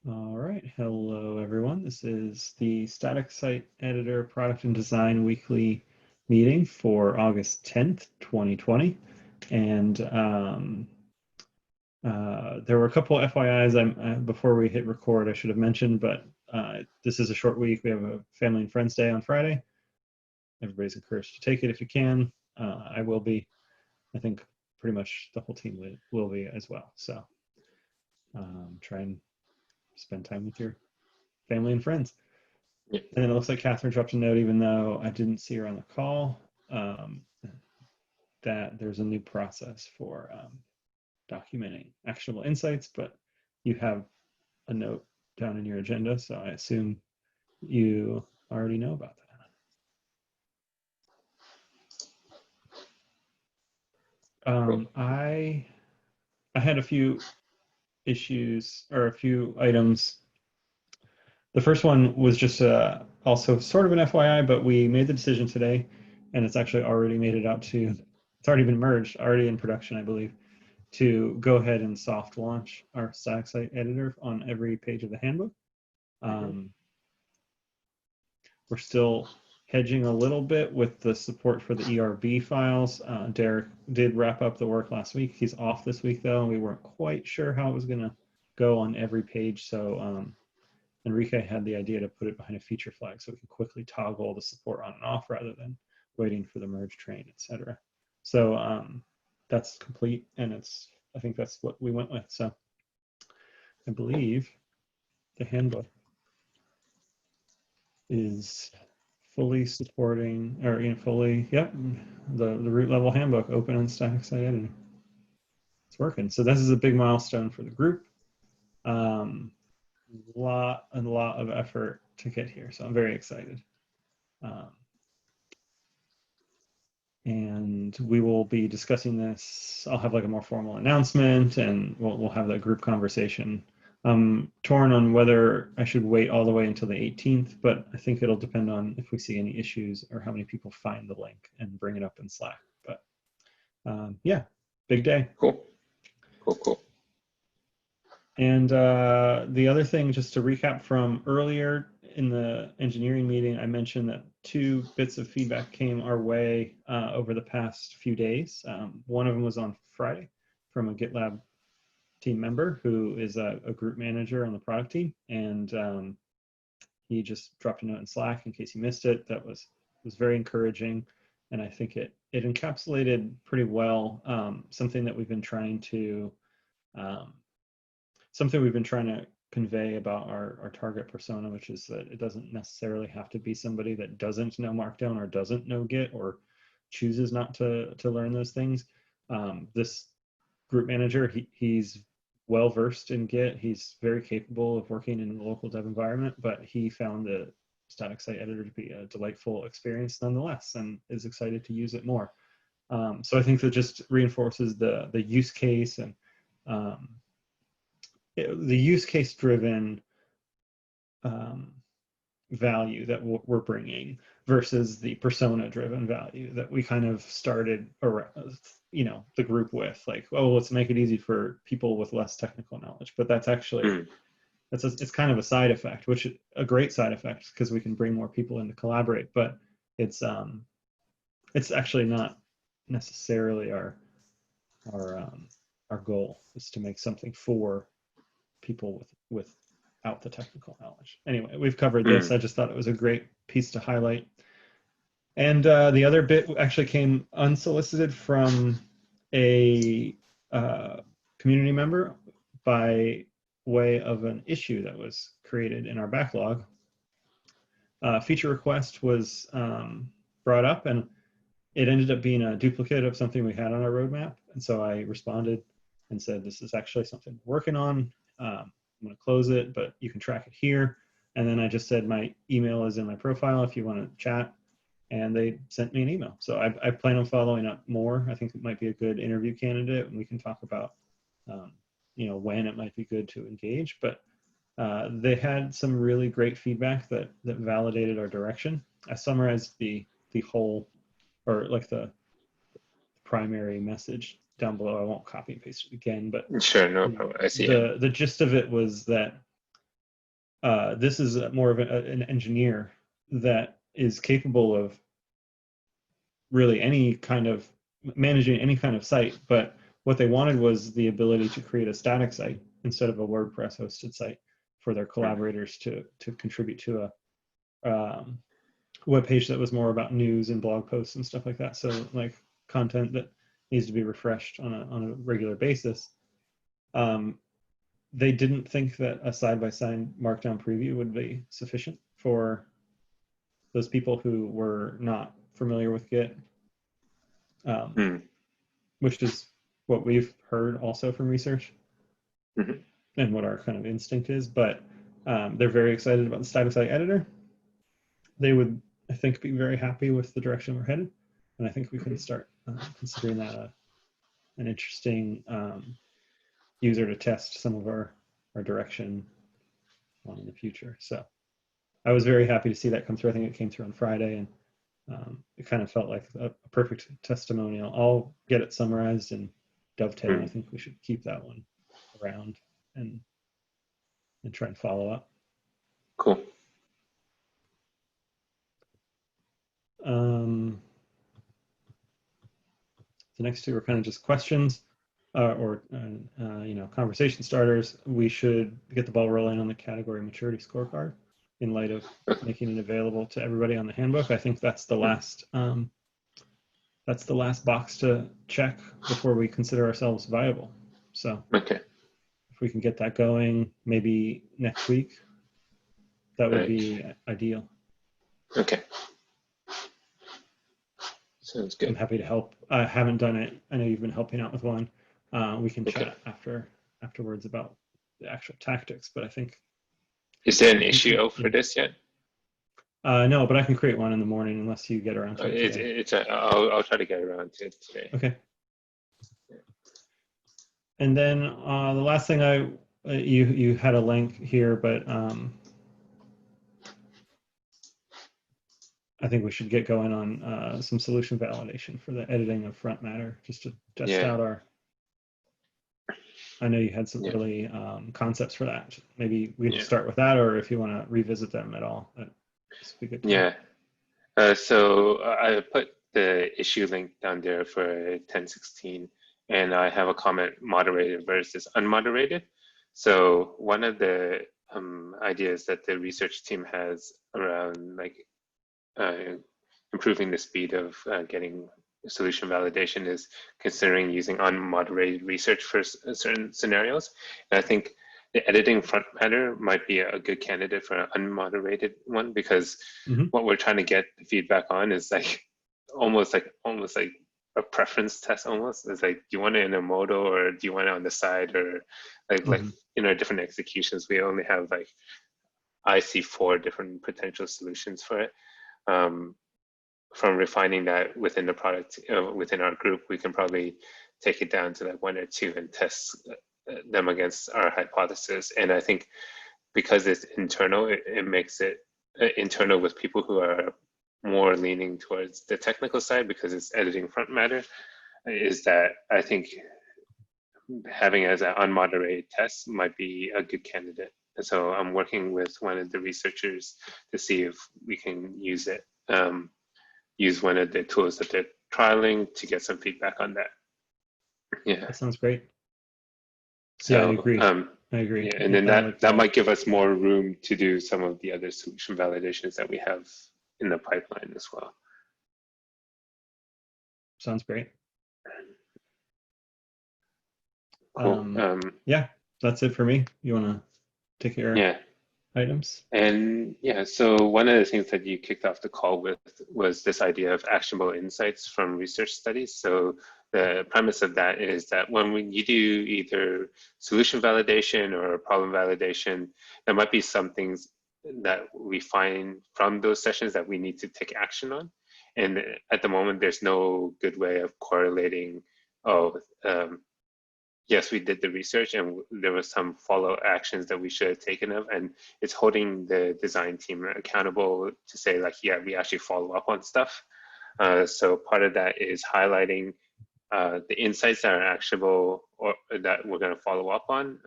All right, hello everyone. This is the Static Site Editor Product and Design Weekly meeting for August 10th, 2020. And there were a couple FYIs before we hit record I should have mentioned, but this is a short week. We have a Family and Friends Day on Friday. Everybody's encouraged to take it if you can. I will be. I think pretty much the whole team will be as well. So try and spend time with your family and friends. Yeah. And then it looks like Catherine dropped a note, even though I didn't see her on the call, that there's a new process for documenting actionable insights, but you have a note down in your agenda, so I assume you already know about that. Cool. I had a few issues or a few items. The first one was just also sort of an FYI, but we made the decision today, and it's actually already made it out to, it's already been merged, already in production, I believe, to go ahead and soft launch our static site editor on every page of the handbook. We're still hedging a little bit with the support for the ERB files. Derek did wrap up the work last week. He's off this week though, and we weren't quite sure how it was going to go on every page. So Enrique had the idea to put it behind a feature flag so we can quickly toggle the support on and off rather than waiting for the merge train, etc. So that's complete, and I think that's what we went with. So I believe the handbook is fully supporting, or fully, yep, the root level handbook open in static site editor. It's working. So this is a big milestone for the group. Lot of effort to get here, so I'm very excited. And we will be discussing this. I'll have like a more formal announcement, and we'll have that group conversation. I'm torn on whether I should wait all the way until the 18th, but I think it'll depend on if we see any issues or how many people find the link and bring it up in Slack. But yeah, big day. Cool. And the other thing, just to recap from earlier in the engineering meeting, I mentioned that 2 bits of feedback came our way over the past few days. One of them was on Friday from a GitLab team member who is a group manager on the product team, and he just dropped a note in Slack in case you missed it. That was very encouraging, and I think it encapsulated pretty well something that we've been trying to convey about our target persona, which is that it doesn't necessarily have to be somebody that doesn't know Markdown or doesn't know Git or chooses not to learn those things. This group manager, he's well versed in Git. He's very capable of working in the local dev environment, but he found the static site editor to be a delightful experience nonetheless, and is excited to use it more. So I think that just reinforces the use case and the use case driven value that we're bringing versus the persona driven value that we kind of started around, the group with, like, oh, let's make it easy for people with less technical knowledge. But that's actually it's kind of a side effect, which a great side effect because we can bring more people in to collaborate, but it's actually not necessarily our goal is to make something for people without the technical knowledge. Anyway, we've covered this. I just thought it was a great piece to highlight. And the other bit actually came unsolicited from a community member by way of an issue that was created in our backlog. Feature request was brought up, and it ended up being a duplicate of something we had on our roadmap. And so I responded and said, this is actually something we're working on. I'm going to close it, but you can track it here. And then I just said my email is in my profile if you want to chat. And they sent me an email. So I plan on following up more. I think it might be a good interview candidate, and we can talk about when it might be good to engage. But they had some really great feedback that validated our direction. I summarized the whole, or like the primary message down below. I won't copy and paste it again, but Sure, no problem. I see the gist of it was that This is more of an engineer that is capable of really any kind of managing any kind of site, but what they wanted was the ability to create a static site instead of a WordPress hosted site for their collaborators to contribute to a web page that was more about news and blog posts and stuff like that. So like content that needs to be refreshed on a regular basis. They didn't think that a side-by-side markdown preview would be sufficient for those people who were not familiar with Git, which is what we've heard also from research and what our kind of instinct is. But they're very excited about the static site editor. They would, I think, be very happy with the direction we're headed. And I think we can start considering that an interesting user to test some of our direction on in the future. So I was very happy to see that come through. I think it came through on Friday, and it kind of felt like a perfect testimonial. I'll get it summarized and dovetail. I think we should keep that one around and try and follow up. Cool. The next two are kind of just questions or conversation starters. We should get the ball rolling on the category maturity scorecard in light of making it available to everybody on the handbook. I think that's the last box to check before we consider ourselves viable. So if we can get that going maybe next week, that would be ideal. Okay. Sounds good. I'm happy to help. I haven't done it. I know you've been helping out with one. We can chat afterwards about the actual tactics, but I think. Is there an issue for this yet? No, but I can create one in the morning unless you get around to it today. I'll try to get around to it today. Okay. And then the last thing you had a link here, but I think we should get going on some solution validation for the editing of front matter, just to test out our. I know you had some early concepts for that. Maybe we can start with that, or if you want to revisit them at all. Be good so I put the issue link down there for 1016, and I have a comment moderated versus unmoderated. So one of the ideas that the research team has around improving the speed of getting solution validation is considering using unmoderated research for certain scenarios. And I think the editing front matter might be a good candidate for an unmoderated one, because what we're trying to get feedback on is almost like a preference test almost. It's like, do you want it in a modal or do you want it on the side, or like in our different executions, we only have I see 4 different potential solutions for it. From refining that within the product, within our group, we can probably take it down to 1 or 2 and test them against our hypothesis. And I think because it's internal, it makes it internal with people who are more leaning towards the technical side, because it's editing front matter, is that I think having it as an unmoderated test might be a good candidate. And so I'm working with one of the researchers to see if we can use it, use one of the tools that they're trialing to get some feedback on that. That sounds great. So, I agree. I agree. And then that might give us more room to do some of the other solution validations that we have in the pipeline as well. Sounds great. Cool. That's it for me. You want to take your items? And so one of the things that you kicked off the call with was this idea of actionable insights from research studies. So the premise of that is that when you do either solution validation or problem validation, there might be some things that we find from those sessions that we need to take action on. And at the moment, there's no good way of correlating, yes, we did the research and there was some follow actions that we should have taken of, and it's holding the design team accountable to say we actually follow up on stuff. So part of that is highlighting the insights that are actionable or that we're going to follow up on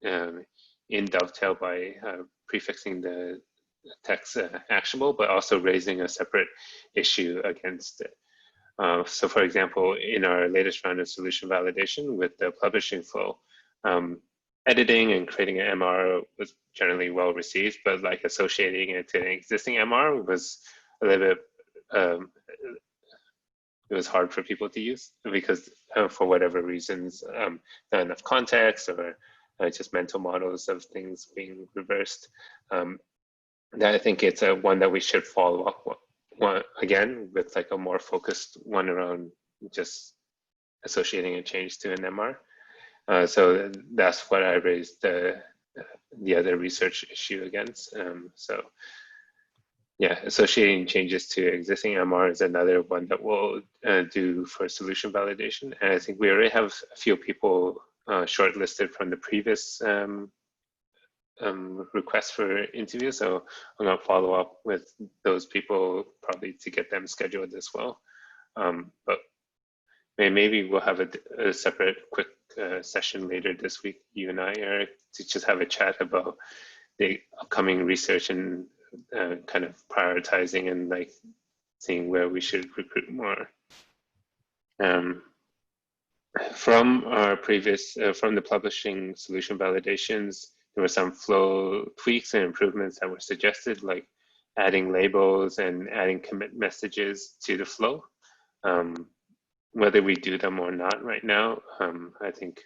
in Dovetail by prefixing the text actionable, but also raising a separate issue against it. So for example, in our latest round of solution validation with the publishing flow, editing and creating an MR was generally well received, but like associating it to an existing MR was a little bit, it was hard for people to use because for whatever reasons, not enough context or just mental models of things being reversed. That I think it's one that we should follow up again with like a more focused one around just associating a change to an MR. So that's what I raised the other research issue against. So yeah, associating changes to existing MR is another one that we'll do for solution validation. And I think we already have a few people shortlisted from the previous requests for interviews. So I'm going to follow up with those people probably to get them scheduled as well. But maybe we'll have a separate quick session later this week, you and I, Eric, to just have a chat about the upcoming research and kind of prioritizing and like seeing where we should recruit more. From our previous, from the publishing solution validations, there were some flow tweaks and improvements that were suggested, like adding labels and adding commit messages to the flow. Whether we do them or not right now, I think,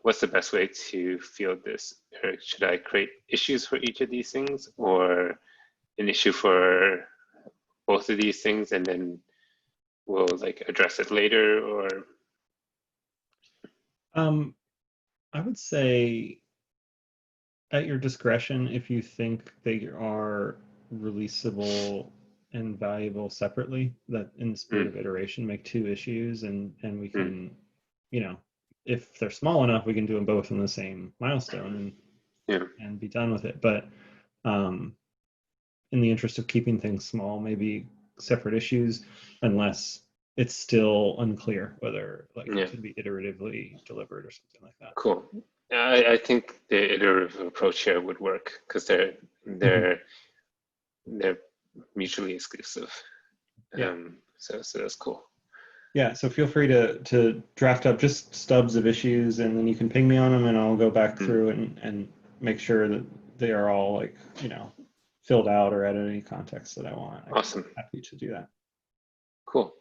what's the best way to field this? Eric, should I create issues for each of these things or an issue for both of these things and then we'll like address it later? Or I would say at your discretion, if you think they are releasable and valuable separately, that in the spirit of iteration, make 2 issues and we can, you know, if they're small enough, we can do them both in the same milestone and be done with it. But in the interest of keeping things small, maybe separate issues, unless it's still unclear whether like it can be iteratively delivered or something like that. Cool. I think the iterative approach here would work because they're mutually exclusive. So that's cool. Yeah, so feel free to draft up just stubs of issues and then you can ping me on them and I'll go back through and make sure that they are all like, you know, filled out or add any context that I want. Awesome. I'm happy to do that. Cool.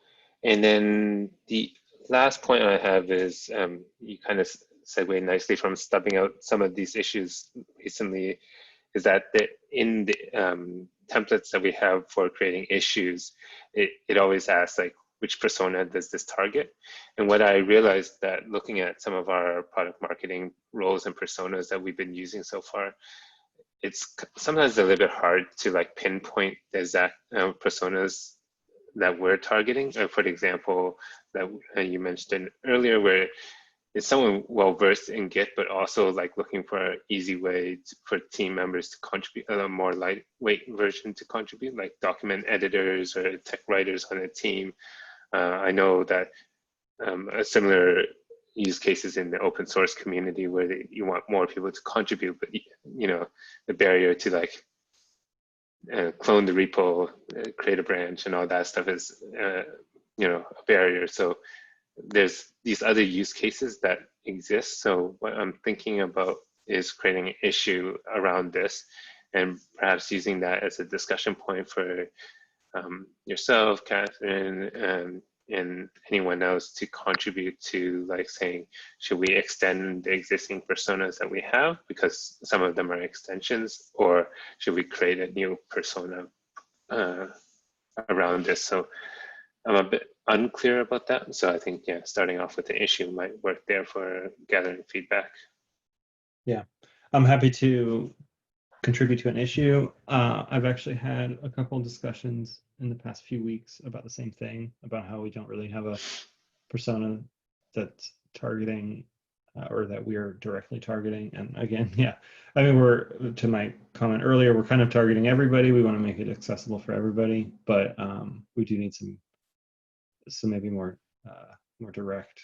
And then the last point I have is you kind of segue nicely from stubbing out some of these issues recently, is that in the templates that we have for creating issues, it always asks like, which persona does this target? And what I realized that looking at some of our product marketing roles and personas that we've been using so far, it's sometimes a little bit hard to like pinpoint the exact personas that we're targeting. For example, that you mentioned earlier, where it's someone well-versed in Git, but also like looking for an easy way for team members to contribute, a more lightweight version to contribute, like document editors or tech writers on a team. I know that a similar use cases in the open source community where you want more people to contribute, but you know, the barrier to like clone the repo, create a branch and all that stuff is, you know, a barrier. So there's these other use cases that exist. So what I'm thinking about is creating an issue around this and perhaps using that as a discussion point for yourself, Catherine, and anyone else to contribute to like saying, should we extend the existing personas that we have because some of them are extensions, or should we create a new persona around this? So I'm a bit unclear about that. So I think, yeah, starting off with the issue might work there for gathering feedback. Yeah, I'm happy to contribute to an issue. I've actually had a couple of discussions in the past few weeks about the same thing, about how we don't really have a persona that's targeting or that we're directly targeting. And again, yeah, I mean, we're, to my comment earlier, we're kind of targeting everybody. We want to make it accessible for everybody, but we do need some maybe more direct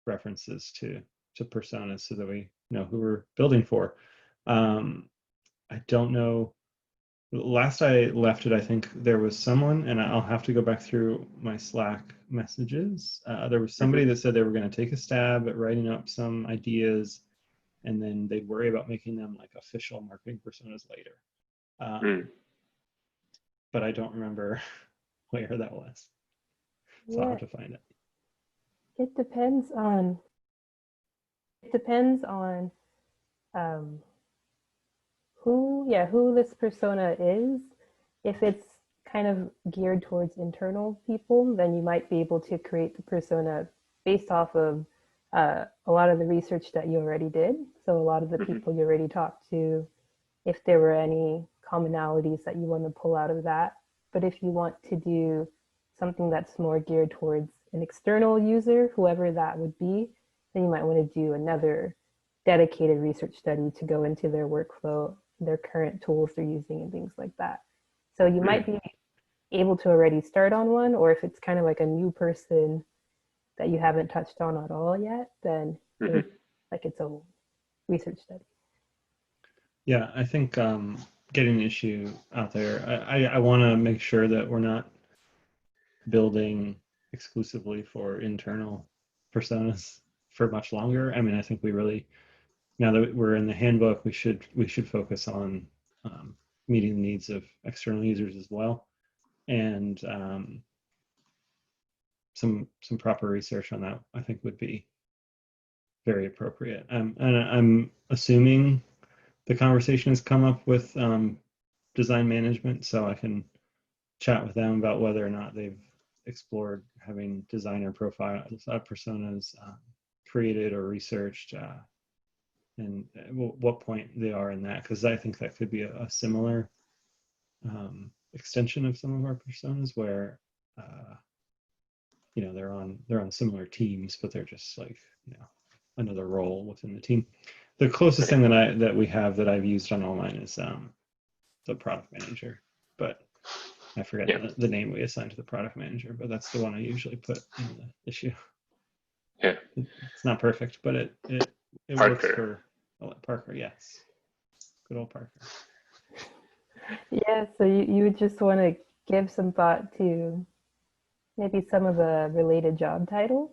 references to personas so that we know who we're building for. I don't know. Last I left it, I think there was someone, and I'll have to go back through my Slack messages. There was somebody that said they were going to take a stab at writing up some ideas, and then they'd worry about making them like official marketing personas later. But I don't remember where that was. So I'll Yeah, have to find it. it depends on um, who this persona is. If it's kind of geared towards internal people, then you might be able to create the persona based off of a lot of the research that you already did. So a lot of the people you already talked to, if there were any commonalities that you want to pull out of that. But if you want to do something that's more geared towards an external user, whoever that would be, then you might want to do another dedicated research study to go into their workflow, their current tools they're using, and things like that. So you might be able to already start on one, or if it's kind of like a new person that you haven't touched on at all yet, then it would like its own research study. Yeah, I think getting the issue out there, I want to make sure that we're not building exclusively for internal personas for much longer. I mean, I think we really, now that we're in the handbook, we should focus on meeting the needs of external users as well, and some proper research on that I think would be very appropriate. And I'm assuming the conversation has come up with design management, so I can chat with them about whether or not they've explored having designer profiles, personas created or researched, and at what point they are in that, because I think that could be a similar extension of some of our personas where you know, they're on similar teams, but they're just like, you know, another role within the team. The closest thing that we have that I've used on all mine is the product manager, but I forget the name we assigned to the product manager, but that's the one I usually put in the issue. Yeah. It's not perfect, but it works for Parker. Yes, good old Parker. Yeah, so you would just want to give some thought to maybe some of the related job titles.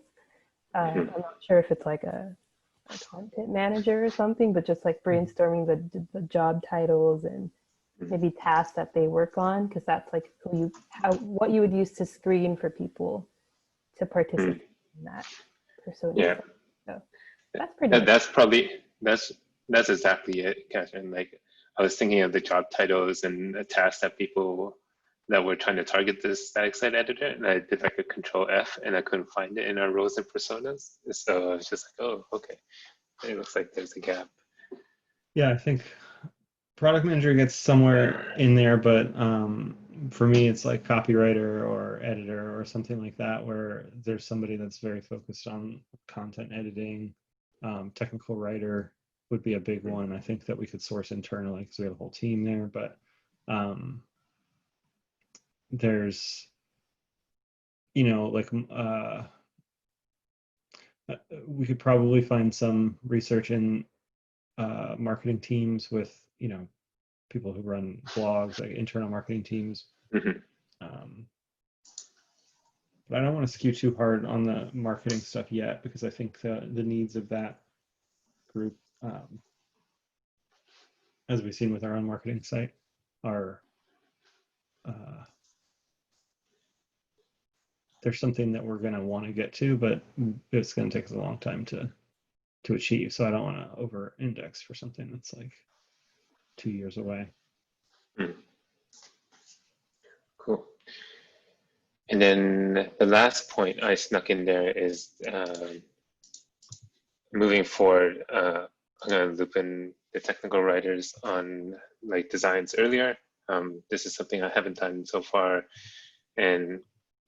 I'm not sure if it's like a content manager or something, but just like brainstorming the job titles and maybe tasks that they work on, because that's like what you would use to screen for people to participate in that persona. Yeah. So that's pretty. That's exactly it, Catherine. Like, I was thinking of the job titles and the tasks that people that were trying to target this static site editor, and I did like a control F and I couldn't find it in our roles and personas. So I was just like, oh, okay. It looks like there's a gap. Yeah, I think product manager gets somewhere in there, but for me, it's like copywriter or editor or something like that, where there's somebody that's very focused on content editing. Technical writer would be a big one. I think that we could source internally because we have a whole team there, but there's, you know, like we could probably find some research in marketing teams with, you know, people who run blogs, like internal marketing teams. But I don't want to skew too hard on the marketing stuff yet, because I think the needs of that group, as we've seen with our own marketing site, are there's something that we're going to want to get to, but it's going to take us a long time to achieve. So I don't want to over index for something that's like 2 years away. Cool. And then the last point I snuck in there is moving forward, I'm going to loop in the technical writers on like designs earlier. This is something I haven't done so far. And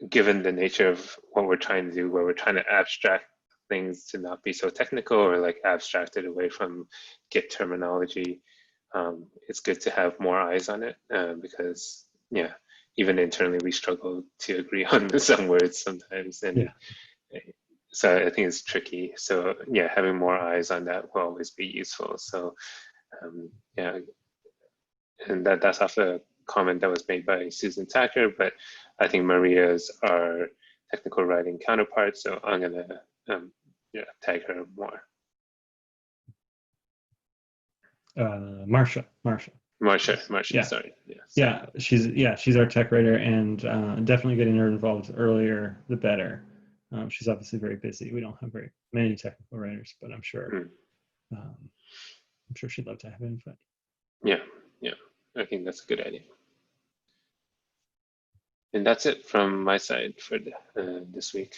given the nature of what we're trying to do, where we're trying to abstract things to not be so technical or like abstracted away from Git terminology, it's good to have more eyes on it because, yeah, even internally we struggle to agree on some words sometimes. And so I think it's tricky. So yeah, having more eyes on that will always be useful. So yeah, and that's off a comment that was made by Susan Tacker, but I think Maria's our technical writing counterpart, so I'm gonna tag her more. Marsha. Marsha, Yeah. sorry. She's our tech writer, and definitely getting her involved earlier the better. She's obviously very busy. We don't have very many technical writers, but I'm sure she'd love to have input. Yeah, I think that's a good idea. And that's it from my side for this week.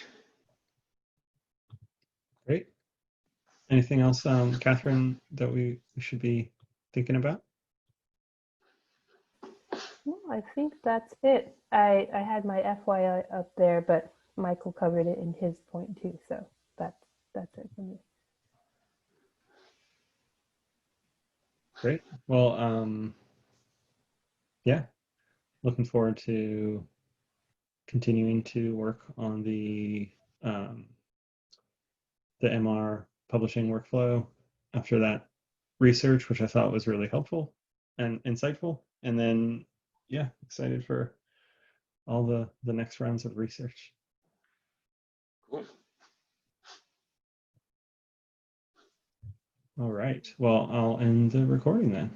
Great. Anything else, Catherine, that we should be thinking about? Well, I think that's it. I had my FYI up there, but Michael covered it in his point too, so that's it for me. Great. Well, yeah, looking forward to continuing to work on the MR publishing workflow after that research, which I thought was really helpful and insightful. And then, yeah, excited for all the next rounds of research. Cool. All right. Well, I'll end the recording then.